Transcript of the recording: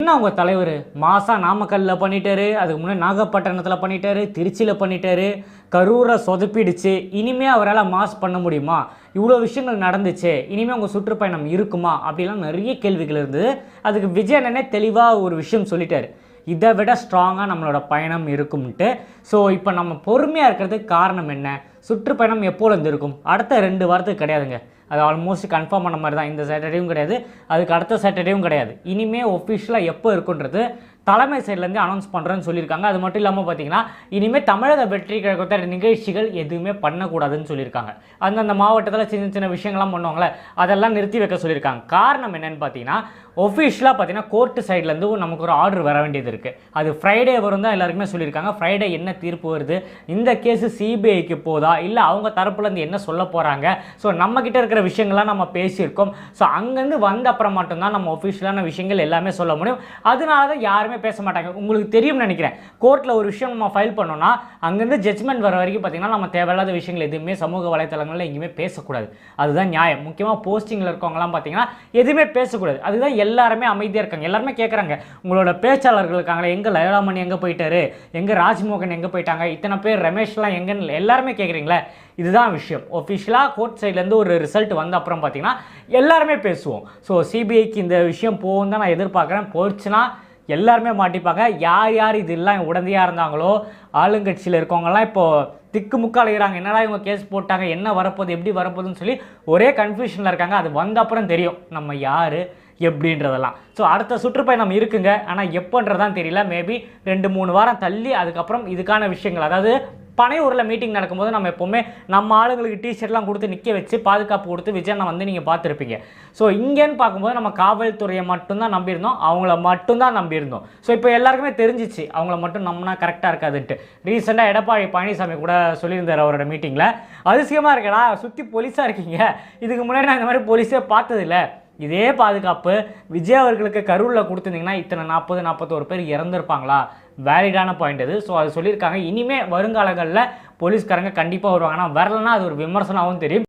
என்ன உங்கள் தலைவர் மாசா நாமக்கல்லில் பண்ணிட்டாரு, அதுக்கு முன்னாடி நாகப்பட்டினத்தில் பண்ணிட்டாரு, திருச்சியில் பண்ணிட்டாரு, கரூரை சொதப்பிடுச்சு. இனிமேல் அவரால் மாஸ் பண்ண முடியுமா? இவ்வளோ விஷயங்கள் நடந்துச்சு, இனிமேல் உங்கள் சுற்றுப்பயணம் இருக்குமா அப்படிலாம் நிறைய கேள்விகள் இருந்தது. அதுக்கு விஜய் அண்ணனே தெளிவாக ஒரு விஷயம் சொல்லிட்டாரு, இதை விட ஸ்ட்ராங்காக நம்மளோட பயணம் இருக்கும்ட்டு. ஸோ இப்போ நம்ம பொறுமையாக இருக்கிறதுக்கு காரணம் என்ன? சுற்றுப்பயணம் எப்போலேருந்து இருக்கும்? அடுத்த 2 வாரத்துக்கு கிடையாதுங்க. அது ஆல்மோஸ்ட் கன்ஃபார்ம் பண்ண மாதிரி தான். இந்த சாட்டர்டேவும் கிடையாது, அதுக்கு அடுத்த சாட்டர்டேவும் கிடையாது. இனிமேல் ஒஃபிஷியலாக எப்போ இருக்குன்றது தலைமை சைட்லேருந்து அனௌன்ஸ் பண்ணுறேன்னு சொல்லியிருக்காங்க. அது மட்டும் இல்லாமல் பார்த்தீங்கன்னா, இனிமேல் தமிழக வெற்றி கழகத்தோட நிகழ்ச்சிகள் எதுவுமே பண்ணக்கூடாதுன்னு சொல்லியிருக்காங்க. அந்தந்த மாவட்டத்தில் சின்ன சின்ன விஷயங்கள்லாம் பண்ணுவாங்களே, அதெல்லாம் நிறுத்தி வைக்க சொல்லியிருக்காங்க. காரணம் என்னென்னு பார்த்தீங்கன்னா, ஒஃபிஷியலாக பார்த்தீங்கன்னா கோர்ட்டு சைட்லேருந்து நமக்கு ஒரு ஆர்டர் வர வேண்டியது இருக்குது. அது ஃப்ரைடே வரும் தான் எல்லாருக்குமே சொல்லியிருக்காங்க. ஃப்ரைடே என்ன தீர்ப்பு வருது, இந்த கேஸு சிபிஐக்கு போதா, இல்லை அவங்க தரப்புலேருந்து என்ன சொல்ல போகிறாங்க, ஸோ நம்மக்கிட்ட இருக்கிற விஷயங்கள்லாம் நம்ம பேசியிருக்கோம். ஸோ அங்கேருந்து வந்த அப்புறம் மட்டும்தான் நம்ம ஒஃபிஷியலான விஷயங்கள் எல்லாமே சொல்ல முடியும். அதனால தான் யாருமே பேச மாட்டாங்க. உங்களுக்கு தெரியும்னு நினைக்கிறேன், கோர்ட்டில் ஒரு விஷயம் நம்ம ஃபைல் பண்ணோம்னா அங்கேருந்து ஜட்ஜ்மெண்ட் வர வரைக்கும் பார்த்தீங்கன்னா நம்ம தேவையில்லாத விஷயங்கள் எதுவுமே சமூக வலைத்தளங்களில் எங்கேயுமே பேசக்கூடாது. அதுதான் நியாயம். முக்கியமாக போஸ்டிங்கில் இருக்கவங்கலாம் பார்த்தீங்கன்னா எதுவுமே பேசக்கூடாது. அதுதான் எல்லாருமே அமைதியாக இருக்காங்க. எல்லாருமே கேட்குறாங்க, உங்களோட பேச்சாளர்கள் இருக்காங்களே, எங்கே லயலாமணி எங்கே போயிட்டாரு, எங்கே ராஜ்மோகன் எங்கே போயிட்டாங்க, இத்தனை பேர் ரமேஷ்லாம் எங்கன்னு எல்லாருமே கேட்குறீங்களே. இதுதான் விஷயம். ஒஃபிஷியலாக கோர்ட் சைட்லேருந்து ஒரு ரிசல்ட் வந்த அப்புறம் பார்த்தீங்கன்னா எல்லாருமே பேசுவோம். ஸோ சிபிஐக்கு இந்த விஷயம் போகும் தான் நான் எதிர்பார்க்குறேன். போயிடுச்சுன்னா எல்லாருமே மாட்டிப்பாங்க. யார் யார் இதெல்லாம் உடந்தையாக இருந்தாங்களோ, ஆளுங்கட்சியில் இருக்கவங்கலாம் இப்போது திக்குமுக்க அலைகிறாங்க. என்னடா இவங்க கேஸ் போட்டாங்க, என்ன வரப்போகுது, எப்படி வரப்போகுதுன்னு சொல்லி ஒரே கன்ஃபியூஷனில் இருக்காங்க. அது வந்த அப்புறம் தெரியும் நம்ம யார் எப்படின்றதெல்லாம். ஸோ அடுத்த சுற்றுப்பயணம் இருக்குங்க, ஆனால் எப்போன்றதான் தெரியல. மேபி 2-3 வாரம் தள்ளி அதுக்கப்புறம் இதுக்கான விஷயங்கள், அதாவது பனையூரில் மீட்டிங் நடக்கும்போது நம்ம எப்போவுமே நம்ம ஆளுங்களுக்கு டிஷர்ட்லாம் கொடுத்து நிற்க வச்சு பாதுகாப்பு கொடுத்து விஜய் வந்து நீங்கள் பார்த்துருப்பீங்க. ஸோ இங்கேன்னு பார்க்கும்போது நம்ம காவல்துறையை மட்டும்தான் நம்பியிருந்தோம், அவங்கள மட்டும்தான் நம்பியிருந்தோம். ஸோ இப்போ எல்லாருக்குமே தெரிஞ்சிச்சு அவங்கள மட்டும் நம்பினா கரெக்டாக இருக்காதுன்ட்டு. ரீசெண்டாக எடப்பாடி பழனிசாமி கூட சொல்லியிருந்தார் அவரோட மீட்டிங்கில், அதிசயமாக இருக்கடா, சுற்றி போலீஸாக இருக்கீங்க, இதுக்கு முன்னாடி நான் இந்த மாதிரி போலீஸே பார்த்ததில்ல. இதே பாதுகாப்பு விஜய் அவர்களுக்கு கரூரில் கொடுத்துருந்தீங்கன்னா இத்தனை 40-41 பேர் இறந்துருப்பாங்களா? வேலிடான பாயிண்ட் அது. ஸோ அது சொல்லியிருக்காங்க. இனிமேல் வருங்காலங்களில் போலீஸ்காரங்க கண்டிப்பாக வருவாங்க. ஆனால் வரலன்னா அது ஒரு விமர்சனமாகவும் தெரியும்.